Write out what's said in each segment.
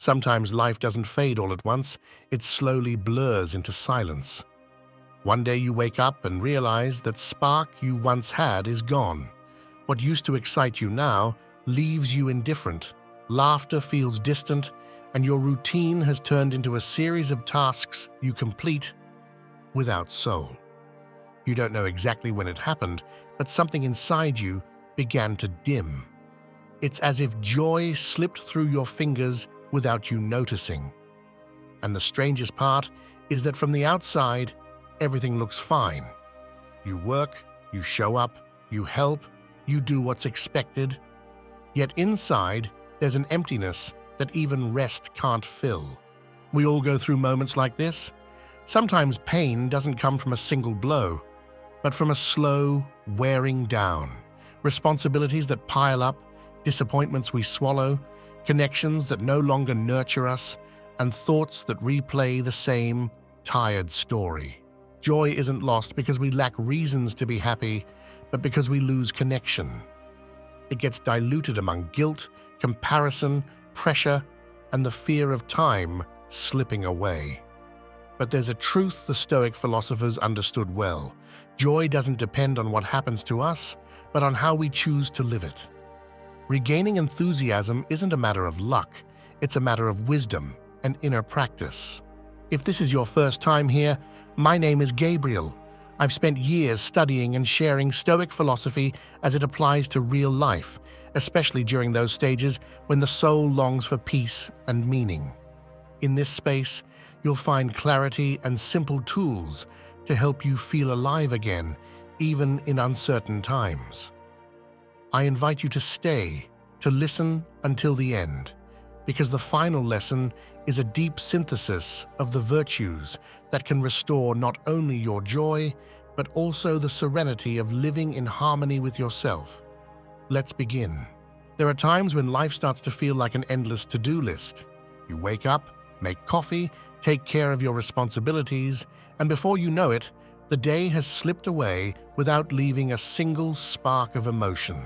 Sometimes life doesn't fade all at once, it slowly blurs into silence. One day you wake up and realize that spark you once had is gone. What used to excite you now leaves you indifferent. Laughter feels distant, and your routine has turned into a series of tasks you complete without soul. You don't know exactly when it happened, but something inside you began to dim. It's as if joy slipped through your fingers without you noticing. And the strangest part is that from the outside, everything looks fine. You work, you show up, you help, you do what's expected. Yet inside, there's an emptiness that even rest can't fill. We all go through moments like this. Sometimes pain doesn't come from a single blow, but from a slow wearing down. Responsibilities that pile up, disappointments we swallow, connections that no longer nurture us, and thoughts that replay the same tired story. Joy isn't lost because we lack reasons to be happy, but because we lose connection. It gets diluted among guilt, comparison, pressure, and the fear of time slipping away. But there's a truth the Stoic philosophers understood well. Joy doesn't depend on what happens to us, but on how we choose to live it. Regaining enthusiasm isn't a matter of luck, it's a matter of wisdom and inner practice. If this is your first time here, my name is Gabriel. I've spent years studying and sharing Stoic philosophy as it applies to real life, especially during those stages when the soul longs for peace and meaning. In this space, you'll find clarity and simple tools to help you feel alive again, even in uncertain times. I invite you to stay, to listen until the end, because the final lesson is a deep synthesis of the virtues that can restore not only your joy, but also the serenity of living in harmony with yourself. Let's begin. There are times when life starts to feel like an endless to-do list. You wake up, make coffee, take care of your responsibilities, and before you know it, the day has slipped away without leaving a single spark of emotion.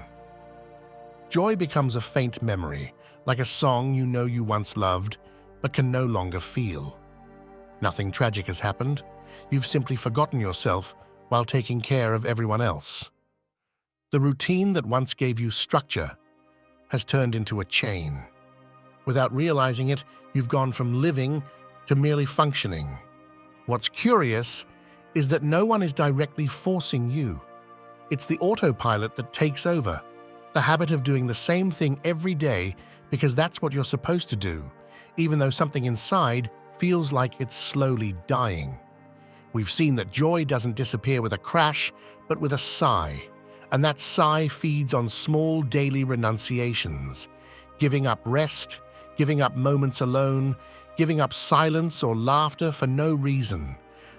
Joy becomes a faint memory, like a song you know you once loved, but can no longer feel. Nothing tragic has happened. You've simply forgotten yourself while taking care of everyone else. The routine that once gave you structure has turned into a chain. Without realizing it, you've gone from living to merely functioning. What's curious is that no one is directly forcing you. It's the autopilot that takes over, the habit of doing the same thing every day because that's what you're supposed to do, even though something inside feels like it's slowly dying. We've seen that joy doesn't disappear with a crash, but with a sigh, and that sigh feeds on small daily renunciations, giving up rest, giving up moments alone, giving up silence or laughter for no reason.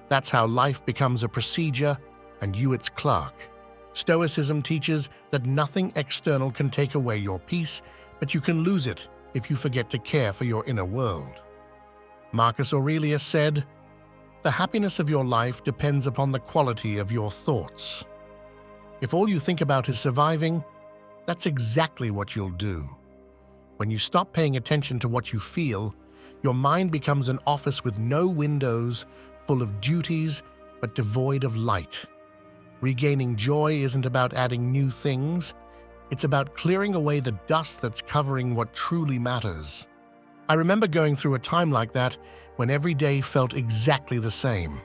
That's how life becomes a procedure, and you its clerk. Stoicism teaches that nothing external can take away your peace, but you can lose it if you forget to care for your inner world. Marcus Aurelius said, "The happiness of your life depends upon the quality of your thoughts." If all you think about is surviving, that's exactly what you'll do. When you stop paying attention to what you feel, your mind becomes an office with no windows, full of duties, but devoid of light. Regaining joy isn't about adding new things, it's about clearing away the dust that's covering what truly matters. I remember going through a time like that when every day felt exactly the same.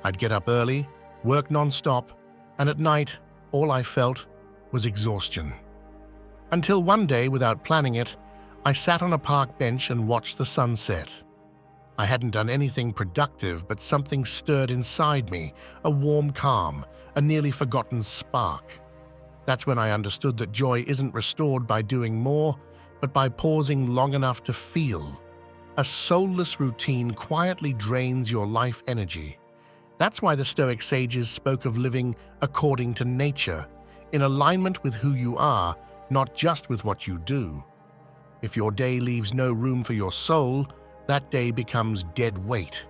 I'd get up early, work non-stop, and at night, all I felt was exhaustion. Until one day, without planning it, I sat on a park bench and watched the sunset. I hadn't done anything productive, but something stirred inside me, a warm calm, a nearly forgotten spark. That's when I understood that joy isn't restored by doing more, but by pausing long enough to feel. A soulless routine quietly drains your life energy. That's why the Stoic sages spoke of living according to nature, in alignment with who you are, not just with what you do. If your day leaves no room for your soul, that day becomes dead weight.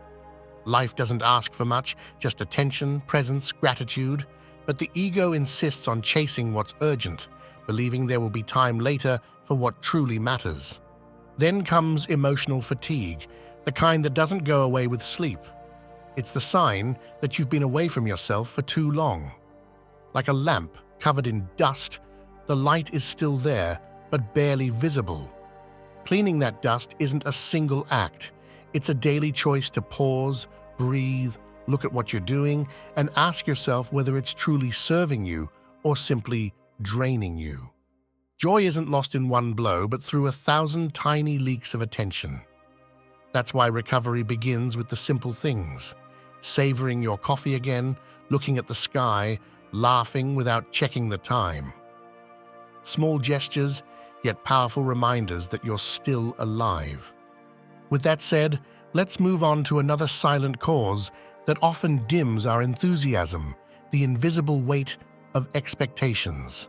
Life doesn't ask for much, just attention, presence, gratitude, but the ego insists on chasing what's urgent, believing there will be time later for what truly matters. Then comes emotional fatigue, the kind that doesn't go away with sleep. It's the sign that you've been away from yourself for too long. Like a lamp covered in dust, the light is still there, but barely visible. Cleaning that dust isn't a single act. It's a daily choice to pause, breathe, look at what you're doing, and ask yourself whether it's truly serving you or simply draining you. Joy isn't lost in one blow, but through 1,000 tiny leaks of attention. That's why recovery begins with the simple things: savoring your coffee again, looking at the sky, laughing without checking the time. Small gestures, yet powerful reminders that you're still alive. With that said, let's move on to another silent cause that often dims our enthusiasm: the invisible weight of expectations.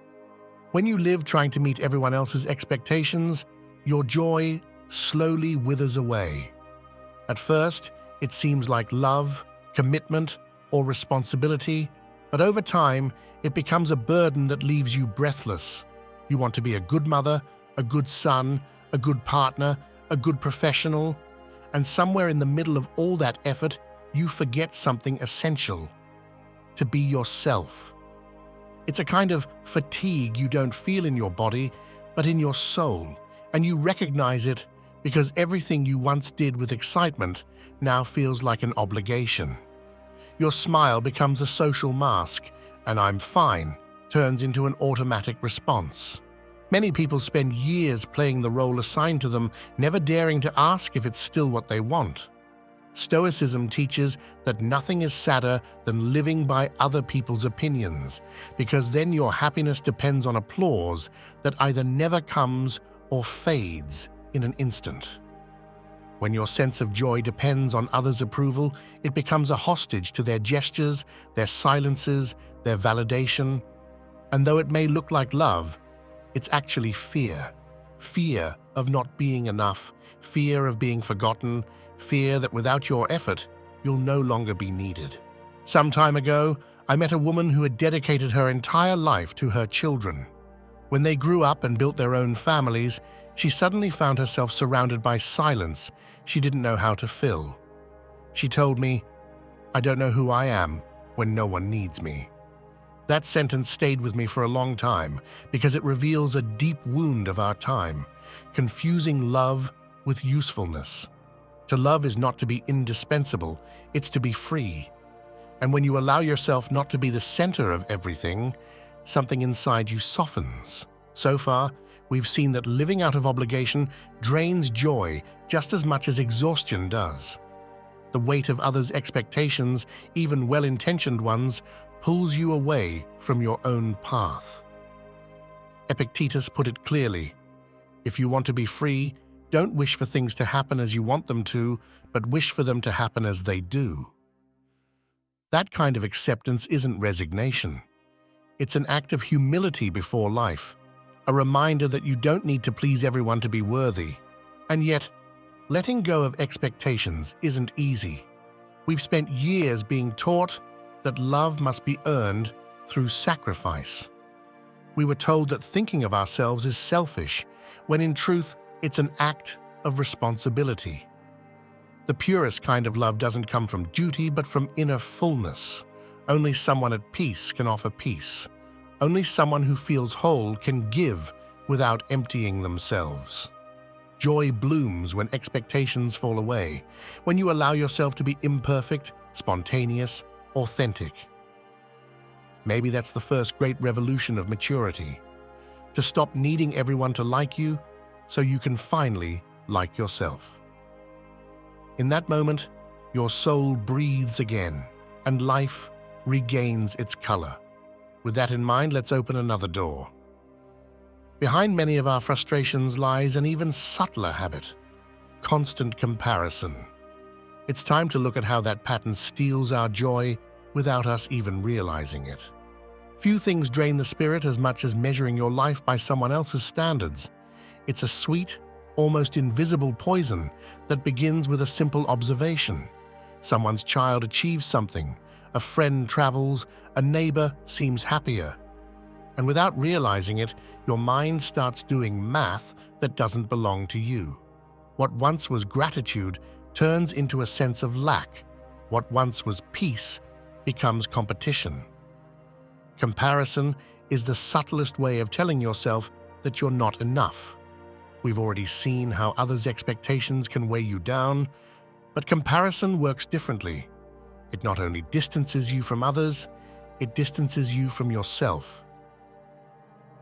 When you live trying to meet everyone else's expectations, your joy slowly withers away. At first, it seems like love, commitment, or responsibility, but over time, it becomes a burden that leaves you breathless. You want to be a good mother, a good son, a good partner, a good professional, and somewhere in the middle of all that effort, you forget something essential: to be yourself. It's a kind of fatigue you don't feel in your body, but in your soul, and you recognize it because everything you once did with excitement now feels like an obligation. Your smile becomes a social mask, and "I'm fine" turns into an automatic response. Many people spend years playing the role assigned to them, never daring to ask if it's still what they want. Stoicism teaches that nothing is sadder than living by other people's opinions, because then your happiness depends on applause that either never comes or fades in an instant. When your sense of joy depends on others' approval, it becomes a hostage to their gestures, their silences, their validation. And though it may look like love, it's actually fear. Fear of not being enough, fear of being forgotten, fear that without your effort, you'll no longer be needed. Some time ago, I met a woman who had dedicated her entire life to her children. When they grew up and built their own families, she suddenly found herself surrounded by silence she didn't know how to fill. She told me, "I don't know who I am when no one needs me." That sentence stayed with me for a long time because it reveals a deep wound of our time, confusing love with usefulness. To love is not to be indispensable, it's to be free. And when you allow yourself not to be the center of everything, something inside you softens. So far, we've seen that living out of obligation drains joy just as much as exhaustion does. The weight of others' expectations, even well-intentioned ones, pulls you away from your own path. Epictetus put it clearly: if you want to be free, don't wish for things to happen as you want them to, but wish for them to happen as they do. That kind of acceptance isn't resignation. It's an act of humility before life, a reminder that you don't need to please everyone to be worthy. And yet, letting go of expectations isn't easy. We've spent years being taught that love must be earned through sacrifice. We were told that thinking of ourselves is selfish, when in truth, it's an act of responsibility. The purest kind of love doesn't come from duty, but from inner fullness. Only someone at peace can offer peace. Only someone who feels whole can give without emptying themselves. Joy blooms when expectations fall away, when you allow yourself to be imperfect, spontaneous, authentic. Maybe that's the first great revolution of maturity: to stop needing everyone to like you so you can finally like yourself. In that moment, your soul breathes again, and life regains its color. With that in mind, let's open another door. Behind many of our frustrations lies an even subtler habit: constant comparison. It's time to look at how that pattern steals our joy without us even realizing it. Few things drain the spirit as much as measuring your life by someone else's standards. It's a sweet, almost invisible poison that begins with a simple observation. Someone's child achieves something, a friend travels, a neighbor seems happier. And without realizing it, your mind starts doing math that doesn't belong to you. What once was gratitude turns into a sense of lack. What once was peace becomes competition. Comparison is the subtlest way of telling yourself that you're not enough. We've already seen how others' expectations can weigh you down, but comparison works differently. It not only distances you from others, it distances you from yourself.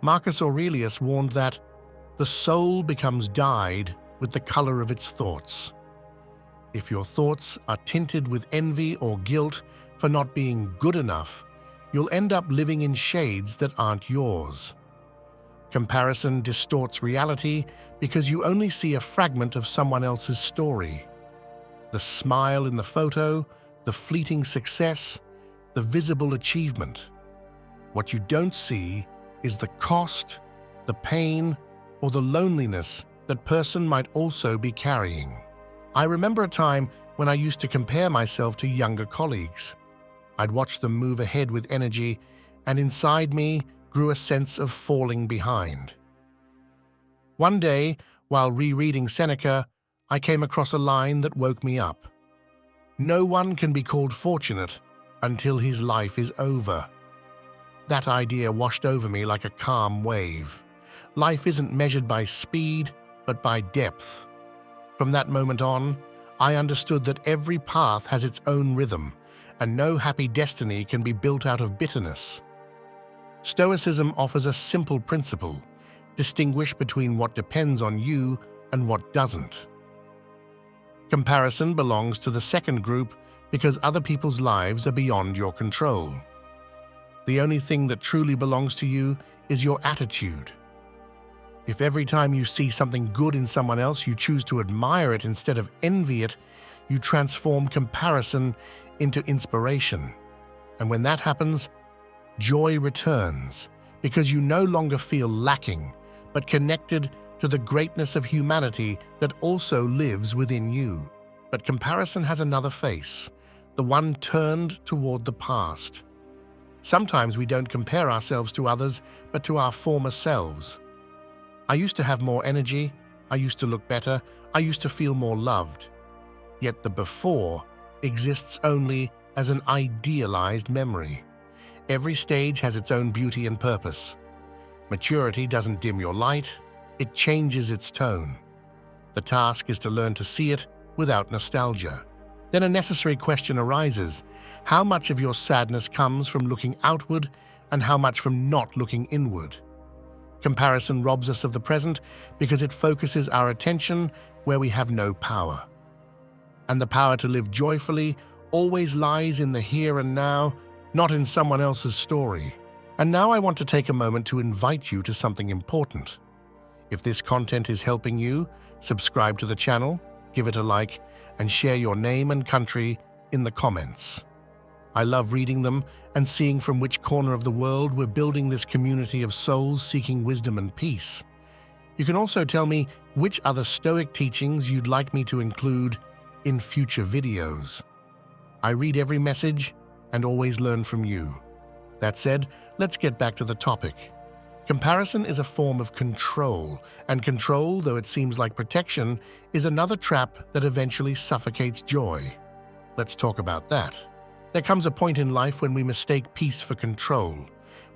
Marcus Aurelius warned that the soul becomes dyed with the color of its thoughts. If your thoughts are tinted with envy or guilt for not being good enough, you'll end up living in shades that aren't yours. Comparison distorts reality because you only see a fragment of someone else's story. The smile in the photo, the fleeting success, the visible achievement. What you don't see is the cost, the pain, or the loneliness that person might also be carrying. I remember a time when I used to compare myself to younger colleagues. I'd watch them move ahead with energy, and inside me grew a sense of falling behind. One day, while rereading Seneca, I came across a line that woke me up. No one can be called fortunate until his life is over. That idea washed over me like a calm wave. Life isn't measured by speed, but by depth. From that moment on, I understood that every path has its own rhythm, and no happy destiny can be built out of bitterness. Stoicism offers a simple principle: distinguish between what depends on you and what doesn't. Comparison belongs to the second group because other people's lives are beyond your control. The only thing that truly belongs to you is your attitude. If every time you see something good in someone else you choose to admire it instead of envy it, you transform comparison into inspiration. And when that happens, joy returns, because you no longer feel lacking, but connected to the greatness of humanity that also lives within you. But comparison has another face, the one turned toward the past. Sometimes we don't compare ourselves to others, but to our former selves. I used to have more energy, I used to look better, I used to feel more loved. Yet the before exists only as an idealized memory. Every stage has its own beauty and purpose. Maturity doesn't dim your light, it changes its tone. The task is to learn to see it without nostalgia. Then a necessary question arises: how much of your sadness comes from looking outward and how much from not looking inward? Comparison robs us of the present because it focuses our attention where we have no power. And the power to live joyfully always lies in the here and now, not in someone else's story. And now I want to take a moment to invite you to something important. If this content is helping you, subscribe to the channel, give it a like, and share your name and country in the comments. I love reading them and seeing from which corner of the world we're building this community of souls seeking wisdom and peace. You can also tell me which other Stoic teachings you'd like me to include in future videos. I read every message and always learn from you. That said, let's get back to the topic. Comparison is a form of control, and control, though it seems like protection, is another trap that eventually suffocates joy. Let's talk about that. There comes a point in life when we mistake peace for control.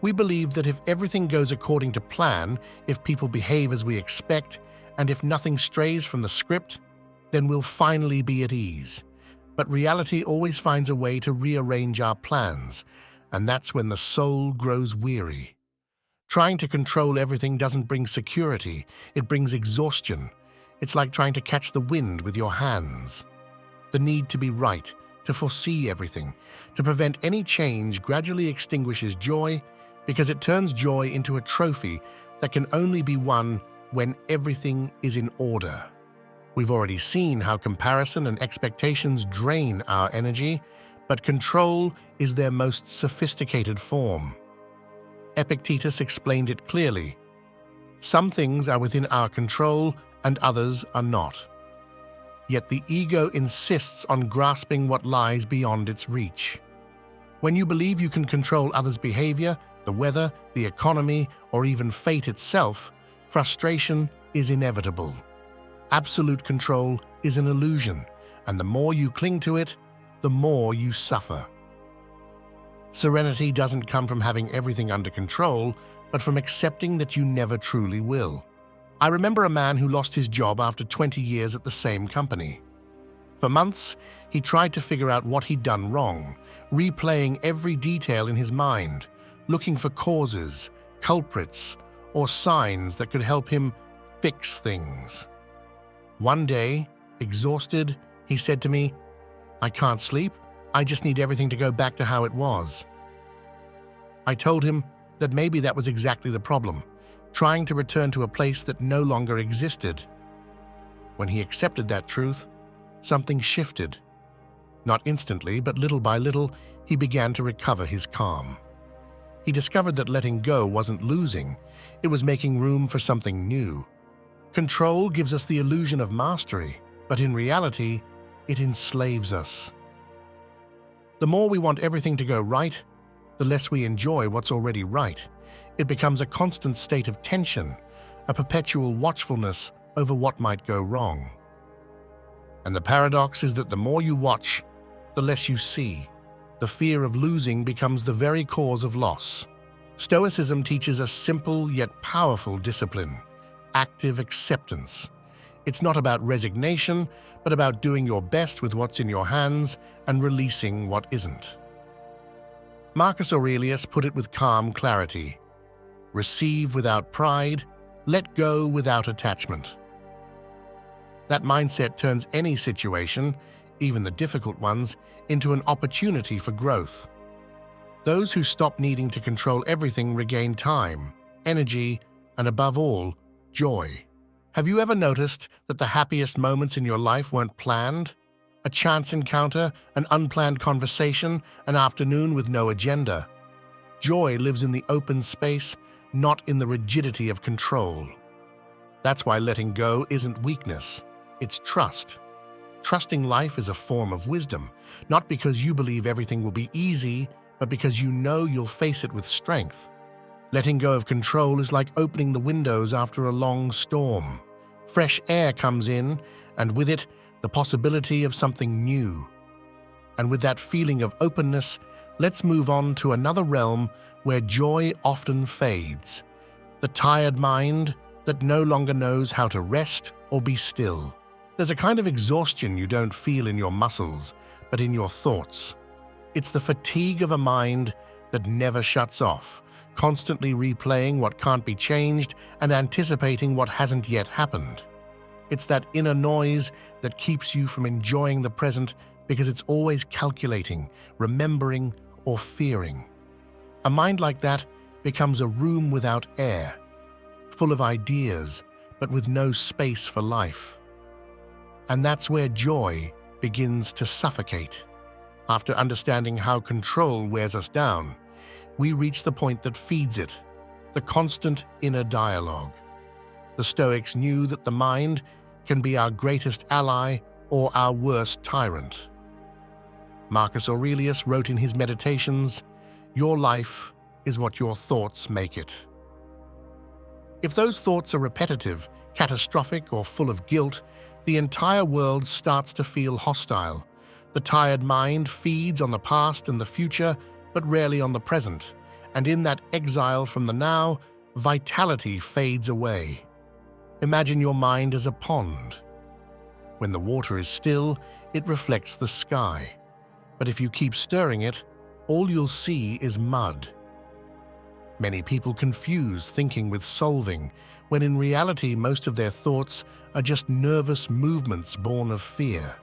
We believe that if everything goes according to plan, if people behave as we expect, and if nothing strays from the script, then we'll finally be at ease. But reality always finds a way to rearrange our plans, and that's when the soul grows weary. Trying to control everything doesn't bring security, it brings exhaustion. It's like trying to catch the wind with your hands. The need to be right, to foresee everything, to prevent any change gradually extinguishes joy because it turns joy into a trophy that can only be won when everything is in order. We've already seen how comparison and expectations drain our energy, but control is their most sophisticated form. Epictetus explained it clearly. Some things are within our control and others are not. Yet the ego insists on grasping what lies beyond its reach. When you believe you can control others' behavior, the weather, the economy, or even fate itself, frustration is inevitable. Absolute control is an illusion, and the more you cling to it, the more you suffer. Serenity doesn't come from having everything under control, but from accepting that you never truly will. I remember a man who lost his job after 20 years at the same company. For months, he tried to figure out what he'd done wrong, replaying every detail in his mind, looking for causes, culprits, or signs that could help him fix things. One day, exhausted, he said to me, "I can't sleep. I just need everything to go back to how it was." I told him that maybe that was exactly the problem, trying to return to a place that no longer existed. When he accepted that truth, something shifted. Not instantly, but little by little, he began to recover his calm. He discovered that letting go wasn't losing, it was making room for something new. Control gives us the illusion of mastery, but in reality, it enslaves us. The more we want everything to go right, the less we enjoy what's already right. It becomes a constant state of tension, a perpetual watchfulness over what might go wrong. And the paradox is that the more you watch, the less you see. The fear of losing becomes the very cause of loss. Stoicism teaches a simple yet powerful discipline: active acceptance. It's not about resignation, but about doing your best with what's in your hands and releasing what isn't. Marcus Aurelius put it with calm clarity: receive without pride, let go without attachment. That mindset turns any situation, even the difficult ones, into an opportunity for growth. Those who stop needing to control everything regain time, energy, and above all, joy. Have you ever noticed that the happiest moments in your life weren't planned? A chance encounter, an unplanned conversation, an afternoon with no agenda. Joy lives in the open space, not in the rigidity of control. That's why letting go isn't weakness, it's trust. Trusting life is a form of wisdom, not because you believe everything will be easy, but because you know you'll face it with strength. Letting go of control is like opening the windows after a long storm. Fresh air comes in, and with it, the possibility of something new. And with that feeling of openness, let's move on to another realm where joy often fades. The tired mind that no longer knows how to rest or be still. There's a kind of exhaustion you don't feel in your muscles, but in your thoughts. It's the fatigue of a mind that never shuts off, constantly replaying what can't be changed and anticipating what hasn't yet happened. It's that inner noise that keeps you from enjoying the present because it's always calculating, remembering, or fearing. A mind like that becomes a room without air, full of ideas, but with no space for life. And that's where joy begins to suffocate. After understanding how control wears us down, we reach the point that feeds it, the constant inner dialogue. The Stoics knew that the mind can be our greatest ally or our worst tyrant. Marcus Aurelius wrote in his Meditations, "Your life is what your thoughts make it." If those thoughts are repetitive, catastrophic, or full of guilt, the entire world starts to feel hostile. The tired mind feeds on the past and the future, but rarely on the present, and in that exile from the now, vitality fades away. Imagine your mind as a pond. When the water is still, it reflects the sky. But if you keep stirring it, all you'll see is mud. Many people confuse thinking with solving, when in reality most of their thoughts are just nervous movements born of fear.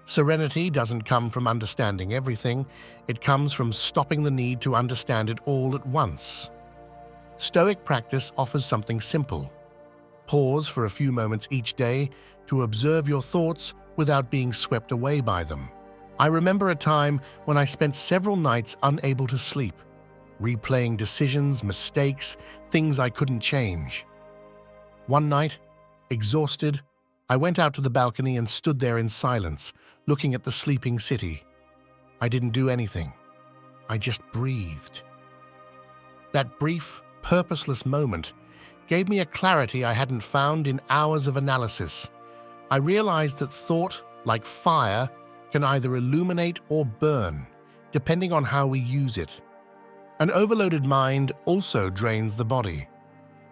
Serenity doesn't come from understanding everything, it comes from stopping the need to understand it all at once. Stoic practice offers something simple. Pause for a few moments each day to observe your thoughts without being swept away by them. I remember a time when I spent several nights unable to sleep, replaying decisions, mistakes, things I couldn't change. One night, exhausted, I went out to the balcony and stood there in silence, looking at the sleeping city. I didn't do anything. I just breathed. That brief, purposeless moment gave me a clarity I hadn't found in hours of analysis. I realized that thought, like fire, can either illuminate or burn, depending on how we use it. An overloaded mind also drains the body.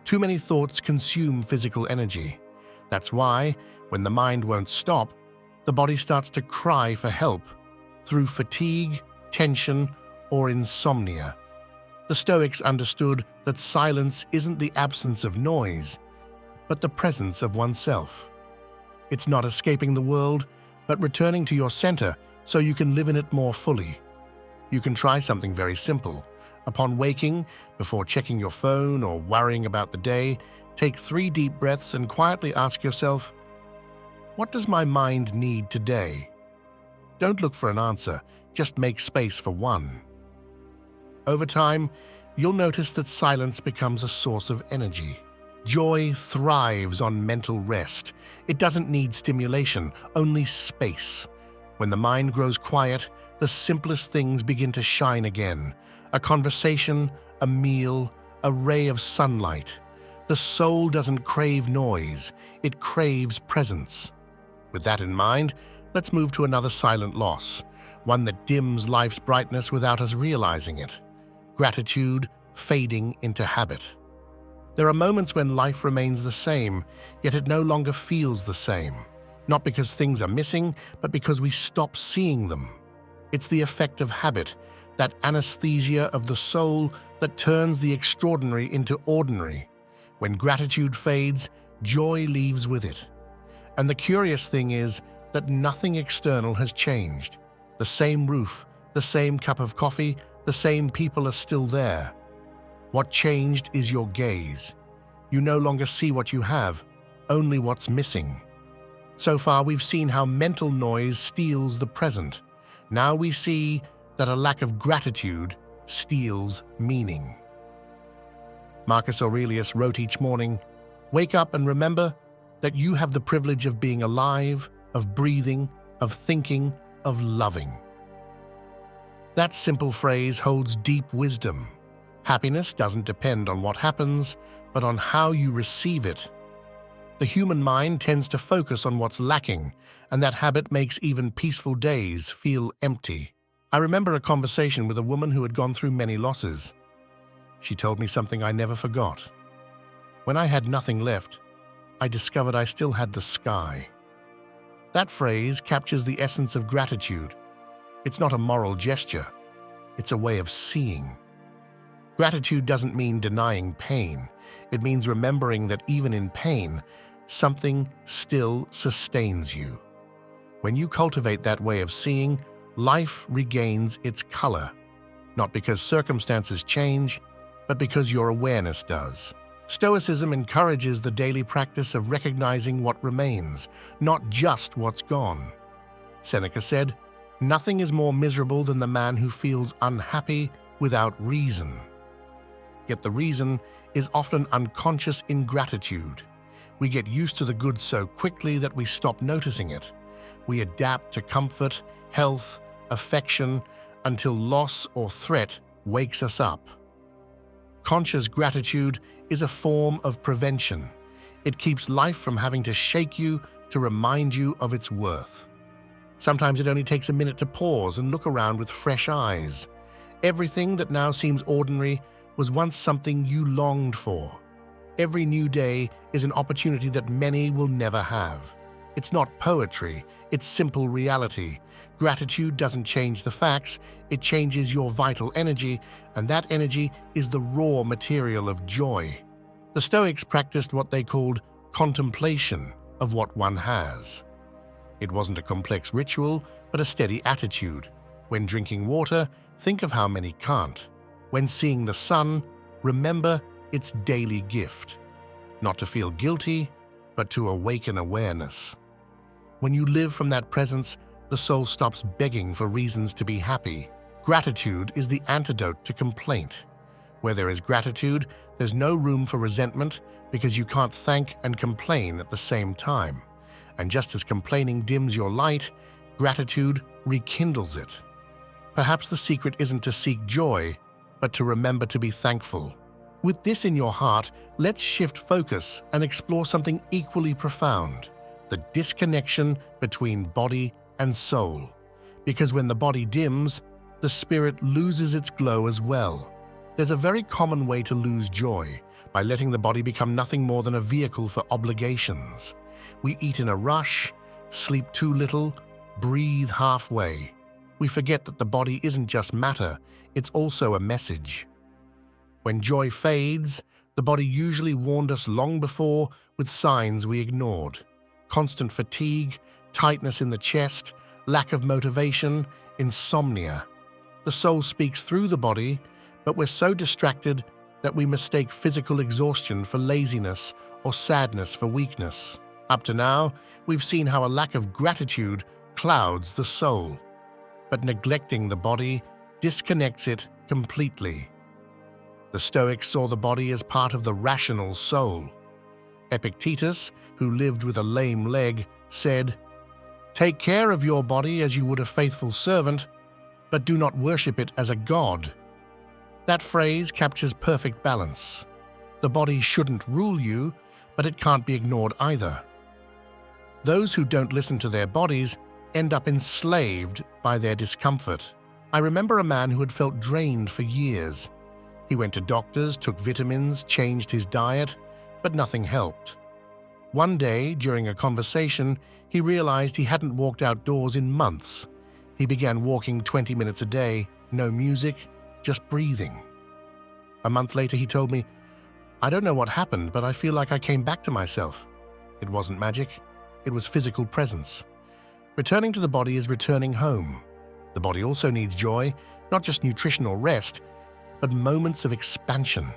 Too many thoughts consume physical energy. That's why, when the mind won't stop, the body starts to cry for help through fatigue, tension, or insomnia. The Stoics understood that silence isn't the absence of noise, but the presence of oneself. It's not escaping the world, but returning to your center so you can live in it more fully. You can try something very simple. Upon waking, before checking your phone or worrying about the day, take 3 deep breaths and quietly ask yourself, what does my mind need today? Don't look for an answer, just make space for one. Over time, you'll notice that silence becomes a source of energy. Joy thrives on mental rest. It doesn't need stimulation, only space. When the mind grows quiet, the simplest things begin to shine again. A conversation, a meal, a ray of sunlight. The soul doesn't crave noise, it craves presence. With that in mind, let's move to another silent loss, one that dims life's brightness without us realizing it. Gratitude fading into habit. There are moments when life remains the same, yet it no longer feels the same. Not because things are missing, but because we stop seeing them. It's the effect of habit, that anesthesia of the soul that turns the extraordinary into ordinary. When gratitude fades, joy leaves with it. And the curious thing is that nothing external has changed. The same roof, the same cup of coffee, the same people are still there. What changed is your gaze. You no longer see what you have, only what's missing. So far, we've seen how mental noise steals the present. Now we see that a lack of gratitude steals meaning. Marcus Aurelius wrote each morning, "Wake up and remember that you have the privilege of being alive, of breathing, of thinking, of loving." That simple phrase holds deep wisdom. Happiness doesn't depend on what happens, but on how you receive it. The human mind tends to focus on what's lacking, and that habit makes even peaceful days feel empty. I remember a conversation with a woman who had gone through many losses. She told me something I never forgot. When I had nothing left, I discovered I still had the sky. That phrase captures the essence of gratitude. It's not a moral gesture, it's a way of seeing. Gratitude doesn't mean denying pain. It means remembering that even in pain, something still sustains you. When you cultivate that way of seeing, life regains its color, not because circumstances change, but because your awareness does. Stoicism encourages the daily practice of recognizing what remains, not just what's gone. Seneca said, "Nothing is more miserable than the man who feels unhappy without reason." Yet the reason is often unconscious ingratitude. We get used to the good so quickly that we stop noticing it. We adapt to comfort, health, affection, until loss or threat wakes us up. Conscious gratitude is a form of prevention. It keeps life from having to shake you to remind you of its worth. Sometimes it only takes a minute to pause and look around with fresh eyes. Everything that now seems ordinary was once something you longed for. Every new day is an opportunity that many will never have. It's not poetry, it's simple reality. Gratitude doesn't change the facts, it changes your vital energy, and that energy is the raw material of joy. The Stoics practiced what they called contemplation of what one has. It wasn't a complex ritual, but a steady attitude. When drinking water, think of how many can't. When seeing the sun, remember its daily gift. Not to feel guilty, but to awaken awareness. When you live from that presence, the soul stops begging for reasons to be happy. Gratitude is the antidote to complaint. Where there is gratitude, there's no room for resentment because you can't thank and complain at the same time. And just as complaining dims your light, gratitude rekindles it. Perhaps the secret isn't to seek joy, but to remember to be thankful. With this in your heart, let's shift focus and explore something equally profound: the disconnection between body and soul. Because when the body dims, the spirit loses its glow as well. There's a very common way to lose joy: by letting the body become nothing more than a vehicle for obligations. We eat in a rush, sleep too little, breathe halfway. We forget that the body isn't just matter, it's also a message. When joy fades, the body usually warned us long before with signs we ignored: constant fatigue, tightness in the chest, lack of motivation, insomnia. The soul speaks through the body, but we're so distracted that we mistake physical exhaustion for laziness or sadness for weakness. Up to now, we've seen how a lack of gratitude clouds the soul, but neglecting the body disconnects it completely. The Stoics saw the body as part of the rational soul. Epictetus, who lived with a lame leg, said, "Take care of your body as you would a faithful servant, but do not worship it as a god." That phrase captures perfect balance. The body shouldn't rule you, but it can't be ignored either. Those who don't listen to their bodies end up enslaved by their discomfort. I remember a man who had felt drained for years. He went to doctors, took vitamins, changed his diet, but nothing helped. One day, during a conversation, he realized he hadn't walked outdoors in months. He began walking 20 minutes a day, no music, just breathing. A month later, he told me, "I don't know what happened, but I feel like I came back to myself." It wasn't magic, it was physical presence. Returning to the body is returning home. The body also needs joy, not just nutrition or rest, but moments of expansion.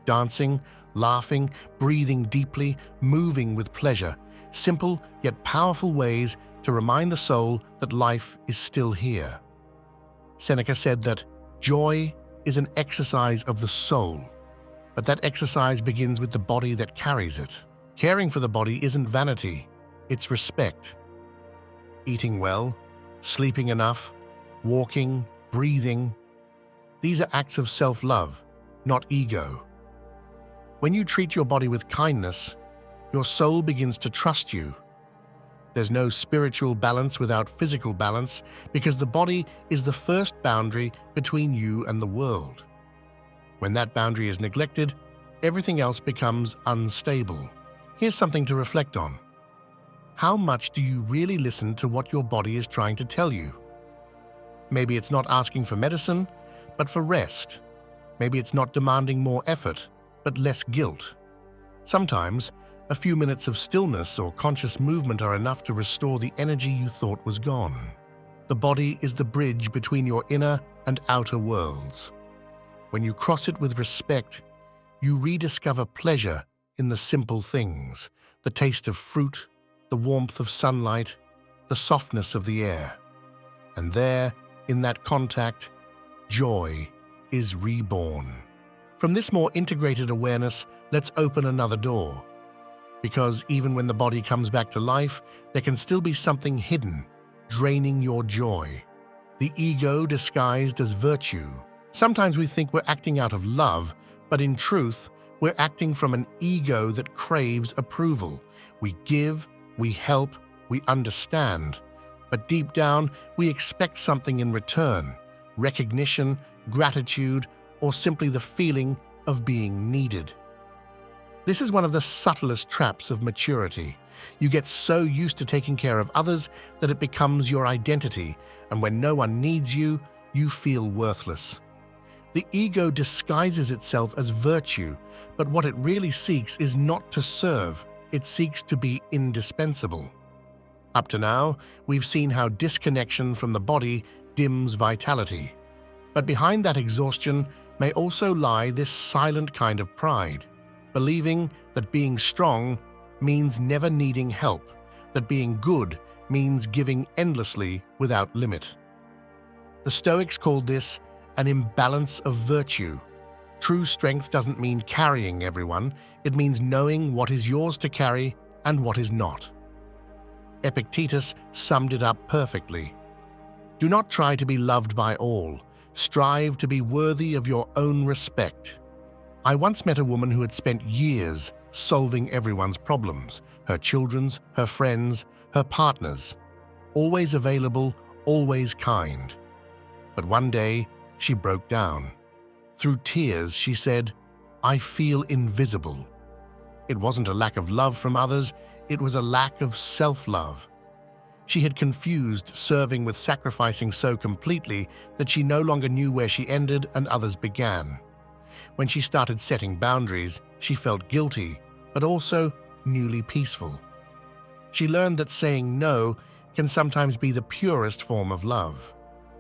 Dancing, laughing, breathing deeply, moving with pleasure, simple yet powerful ways to remind the soul that life is still here. Seneca said that joy is an exercise of the soul, but that exercise begins with the body that carries it. Caring for the body isn't vanity, it's respect. Eating well, sleeping enough, walking, breathing, these are acts of self-love, not ego. When you treat your body with kindness, your soul begins to trust you. There's no spiritual balance without physical balance, because the body is the first boundary between you and the world. When that boundary is neglected, everything else becomes unstable. Here's something to reflect on. How much do you really listen to what your body is trying to tell you? Maybe it's not asking for medicine, but for rest. Maybe it's not demanding more effort, but less guilt. Sometimes, a few minutes of stillness or conscious movement are enough to restore the energy you thought was gone. The body is the bridge between your inner and outer worlds. When you cross it with respect, you rediscover pleasure in the simple things: the taste of fruit, the warmth of sunlight, the softness of the air. And there, in that contact, joy is reborn. From this more integrated awareness, let's open another door. Because even when the body comes back to life, there can still be something hidden, draining your joy. The ego disguised as virtue. Sometimes we think we're acting out of love, but in truth, we're acting from an ego that craves approval. We give, we help, we understand. But deep down, we expect something in return: recognition, gratitude, or simply the feeling of being needed. This is one of the subtlest traps of maturity. You get so used to taking care of others that it becomes your identity, and when no one needs you, you feel worthless. The ego disguises itself as virtue, but what it really seeks is not to serve, it seeks to be indispensable. Up to now, we've seen how disconnection from the body dims vitality. But behind that exhaustion may also lie this silent kind of pride, believing that being strong means never needing help, that being good means giving endlessly without limit. The Stoics called this an imbalance of virtue. True strength doesn't mean carrying everyone, it means knowing what is yours to carry and what is not. Epictetus summed it up perfectly. Do not try to be loved by all. Strive to be worthy of your own respect. I once met a woman who had spent years solving everyone's problems, her children's, her friends, her partners. Always available, always kind. But one day, she broke down. Through tears, she said, "I feel invisible." It wasn't a lack of love from others, it was a lack of self-love. She had confused serving with sacrificing so completely that she no longer knew where she ended and others began. When she started setting boundaries, she felt guilty, but also newly peaceful. She learned that saying no can sometimes be the purest form of love.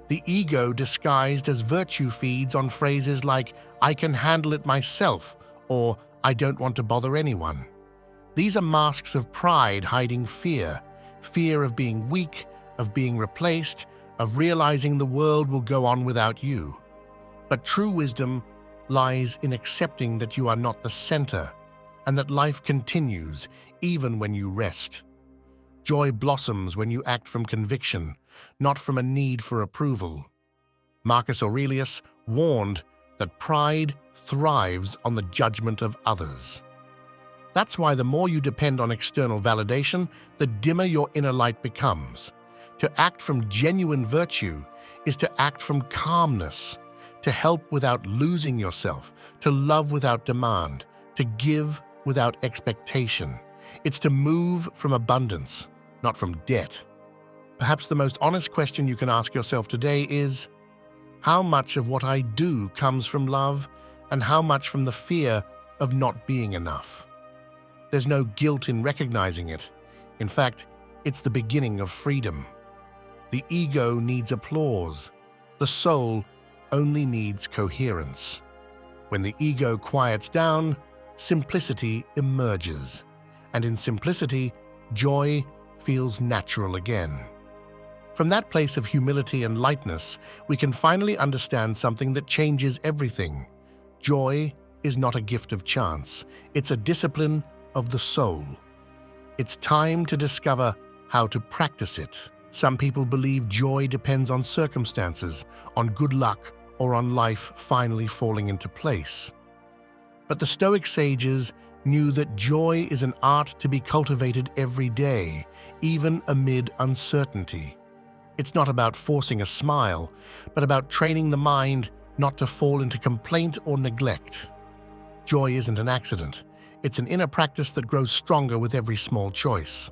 The ego disguised as virtue feeds on phrases like, "I can handle it myself," or "I don't want to bother anyone." These are masks of pride hiding fear, fear of being weak, of being replaced, of realizing the world will go on without you. But true wisdom lies in accepting that you are not the center and that life continues even when you rest. Joy blossoms when you act from conviction, not from a need for approval. Marcus Aurelius warned that pride thrives on the judgment of others. That's why the more you depend on external validation, the dimmer your inner light becomes. To act from genuine virtue is to act from calmness, to help without losing yourself, to love without demand, to give without expectation. It's to move from abundance, not from debt. Perhaps the most honest question you can ask yourself today is, how much of what I do comes from love, and how much from the fear of not being enough? There's no guilt in recognizing it. In fact, it's the beginning of freedom. The ego needs applause. The soul only needs coherence. When the ego quiets down, simplicity emerges. And in simplicity, joy feels natural again. From that place of humility and lightness, we can finally understand something that changes everything. Joy is not a gift of chance. It's a discipline of the soul. It's time to discover how to practice it. Some people believe joy depends on circumstances, on good luck, or on life finally falling into place. But the Stoic sages knew that joy is an art to be cultivated every day, even amid uncertainty. It's not about forcing a smile, but about training the mind not to fall into complaint or neglect. Joy isn't an accident. It's an inner practice that grows stronger with every small choice.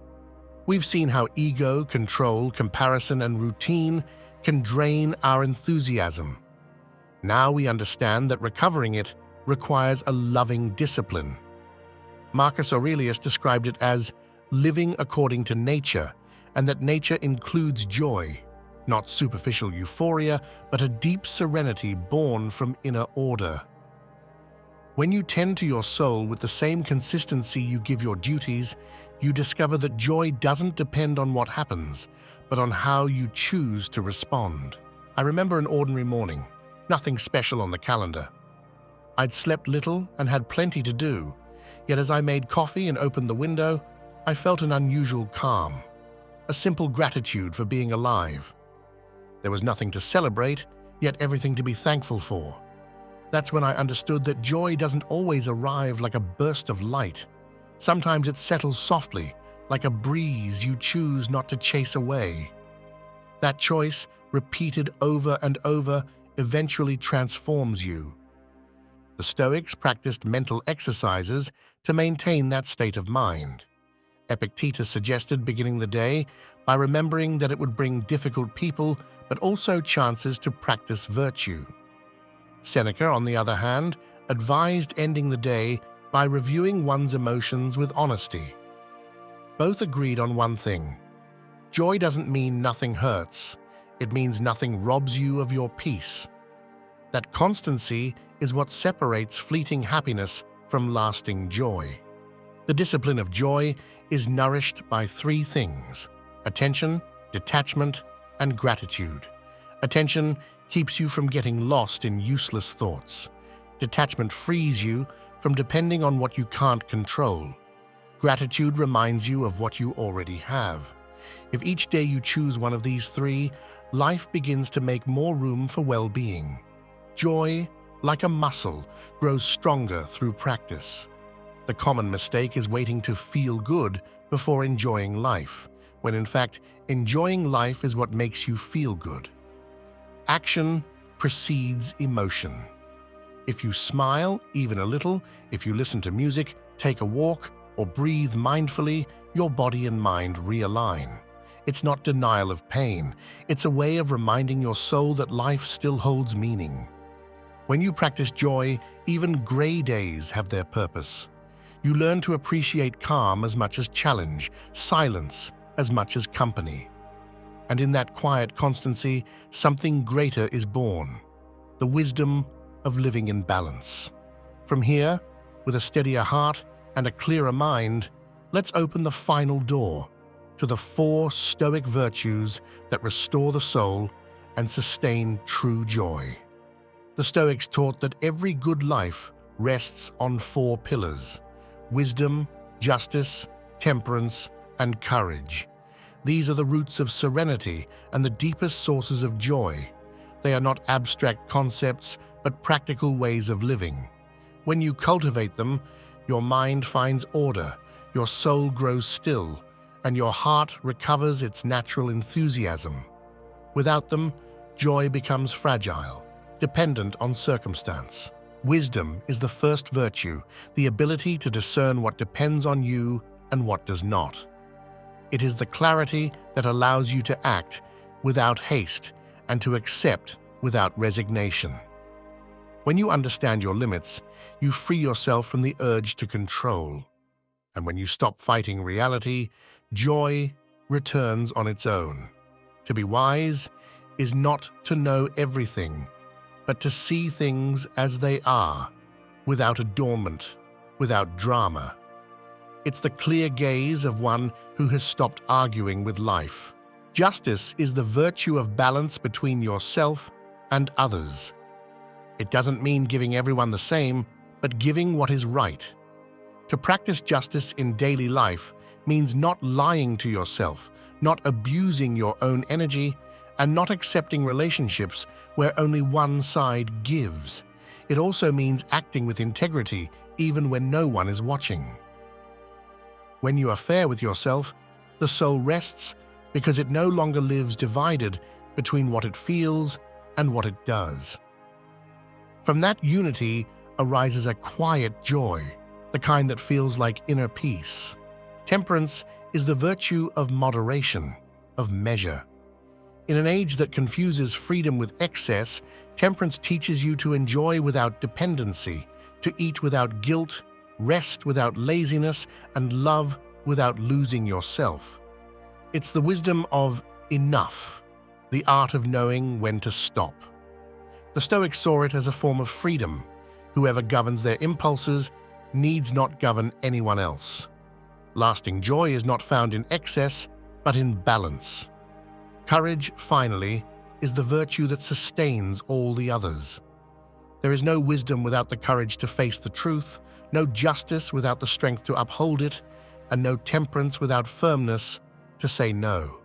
We've seen how ego, control, comparison, and routine can drain our enthusiasm. Now we understand that recovering it requires a loving discipline. Marcus Aurelius described it as living according to nature, and that nature includes joy, not superficial euphoria, but a deep serenity born from inner order. When you tend to your soul with the same consistency you give your duties, you discover that joy doesn't depend on what happens, but on how you choose to respond. I remember an ordinary morning, nothing special on the calendar. I'd slept little and had plenty to do, yet as I made coffee and opened the window, I felt an unusual calm, a simple gratitude for being alive. There was nothing to celebrate, yet everything to be thankful for. That's when I understood that joy doesn't always arrive like a burst of light. Sometimes it settles softly, like a breeze you choose not to chase away. That choice, repeated over and over, eventually transforms you. The Stoics practiced mental exercises to maintain that state of mind. Epictetus suggested beginning the day by remembering that it would bring difficult people, but also chances to practice virtue. Seneca, on the other hand, advised ending the day by reviewing one's emotions with honesty. Both agreed on one thing. Joy doesn't mean nothing hurts. It means nothing robs you of your peace. That constancy is what separates fleeting happiness from lasting joy. The discipline of joy is nourished by three things: attention, detachment, and gratitude. Attention keeps you from getting lost in useless thoughts. Detachment frees you from depending on what you can't control. Gratitude reminds you of what you already have. If each day you choose one of these three, life begins to make more room for well-being. Joy like a muscle, grows stronger through practice. The common mistake is waiting to feel good before enjoying life, when in fact, enjoying life is what makes you feel good. Action precedes emotion. If you smile, even a little, if you listen to music, take a walk, or breathe mindfully, your body and mind realign. It's not denial of pain, it's a way of reminding your soul that life still holds meaning. When you practice joy, even gray days have their purpose. You learn to appreciate calm as much as challenge, silence as much as company. And in that quiet constancy, something greater is born, the wisdom of living in balance. From here, with a steadier heart and a clearer mind, let's open the final door to the 4 Stoic virtues that restore the soul and sustain true joy. The Stoics taught that every good life rests on 4 pillars: wisdom, justice, temperance, and courage. These are the roots of serenity and the deepest sources of joy. They are not abstract concepts, but practical ways of living. When you cultivate them, your mind finds order, your soul grows still, and your heart recovers its natural enthusiasm. Without them, joy becomes fragile, dependent on circumstance. Wisdom is the first virtue, the ability to discern what depends on you and what does not. It is the clarity that allows you to act without haste and to accept without resignation. When you understand your limits, you free yourself from the urge to control. And when you stop fighting reality, joy returns on its own. To be wise is not to know everything, but to see things as they are, without adornment, without drama. It's the clear gaze of one who has stopped arguing with life. Justice is the virtue of balance between yourself and others. It doesn't mean giving everyone the same, but giving what is right. To practice justice in daily life means not lying to yourself, not abusing your own energy, and not accepting relationships where only one side gives. It also means acting with integrity even when no one is watching. When you are fair with yourself, the soul rests because it no longer lives divided between what it feels and what it does. From that unity arises a quiet joy, the kind that feels like inner peace. Temperance is the virtue of moderation, of measure. In an age that confuses freedom with excess, temperance teaches you to enjoy without dependency, to eat without guilt, rest without laziness, and love without losing yourself. It's the wisdom of enough, the art of knowing when to stop. The Stoics saw it as a form of freedom. Whoever governs their impulses needs not govern anyone else. Lasting joy is not found in excess, but in balance. Courage, finally, is the virtue that sustains all the others. There is no wisdom without the courage to face the truth, no justice without the strength to uphold it, and no temperance without firmness to say no.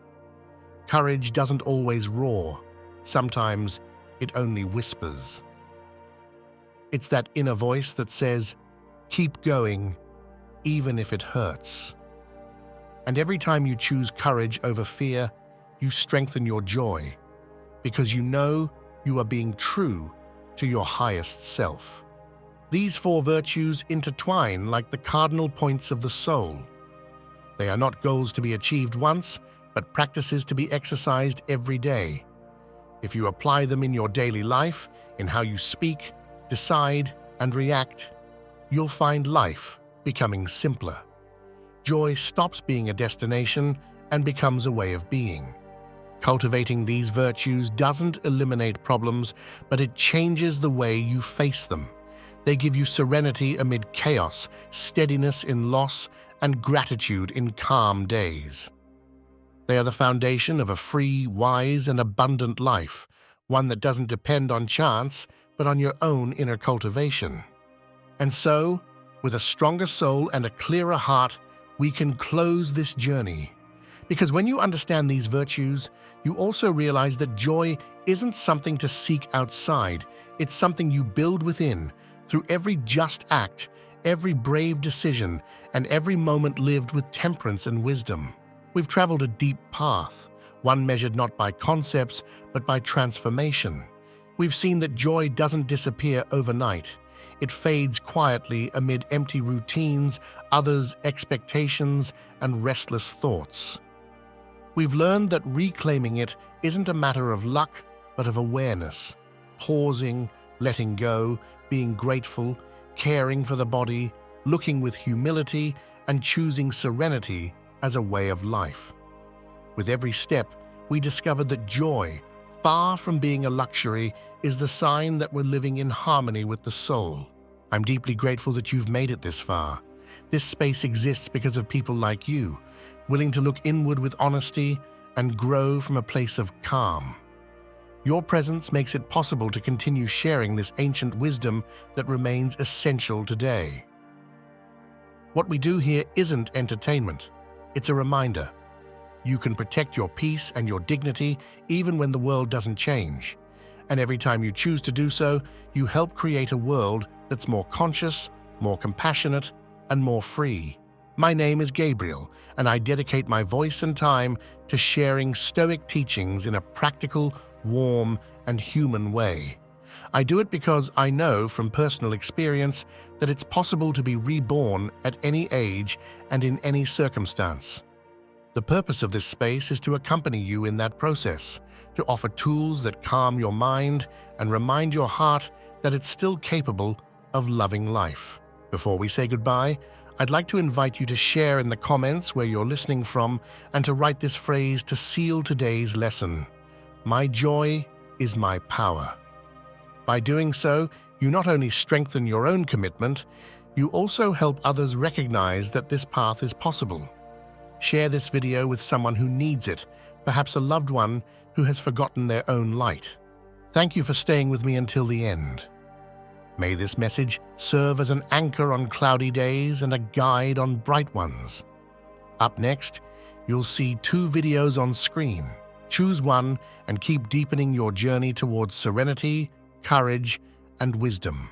Courage doesn't always roar. Sometimes it only whispers. It's that inner voice that says, "Keep going, even if it hurts." And every time you choose courage over fear, you strengthen your joy, because you know you are being true to your highest self. These 4 virtues intertwine like the cardinal points of the soul. They are not goals to be achieved once, but practices to be exercised every day. If you apply them in your daily life, in how you speak, decide, and react, you'll find life becoming simpler. Joy stops being a destination and becomes a way of being. Cultivating these virtues doesn't eliminate problems, but it changes the way you face them. They give you serenity amid chaos, steadiness in loss, and gratitude in calm days. They are the foundation of a free, wise, and abundant life, one that doesn't depend on chance, but on your own inner cultivation. And so, with a stronger soul and a clearer heart, we can close this journey. Because when you understand these virtues, you also realize that joy isn't something to seek outside, it's something you build within, through every just act, every brave decision, and every moment lived with temperance and wisdom. We've traveled a deep path, one measured not by concepts, but by transformation. We've seen that joy doesn't disappear overnight. It fades quietly amid empty routines, others' expectations, and restless thoughts. We've learned that reclaiming it isn't a matter of luck, but of awareness. Pausing, letting go, being grateful, caring for the body, looking with humility, and choosing serenity as a way of life. With every step, we discovered that joy, far from being a luxury, is the sign that we're living in harmony with the soul. I'm deeply grateful that you've made it this far. This space exists because of people like you, willing to look inward with honesty and grow from a place of calm. Your presence makes it possible to continue sharing this ancient wisdom that remains essential today. What we do here isn't entertainment. It's a reminder. You can protect your peace and your dignity even when the world doesn't change. And every time you choose to do so, you help create a world that's more conscious, more compassionate, and more free. My name is Gabriel, and I dedicate my voice and time to sharing Stoic teachings in a practical, warm, and human way. I do it because I know from personal experience that it's possible to be reborn at any age and in any circumstance. The purpose of this space is to accompany you in that process, to offer tools that calm your mind and remind your heart that it's still capable of loving life. Before we say goodbye, I'd like to invite you to share in the comments where you're listening from and to write this phrase to seal today's lesson. My joy is my power. By doing so, you not only strengthen your own commitment, you also help others recognize that this path is possible. Share this video with someone who needs it, perhaps a loved one who has forgotten their own light. Thank you for staying with me until the end. May this message serve as an anchor on cloudy days and a guide on bright ones. Up next, you'll see 2 videos on screen. Choose one and keep deepening your journey towards serenity, courage, and wisdom.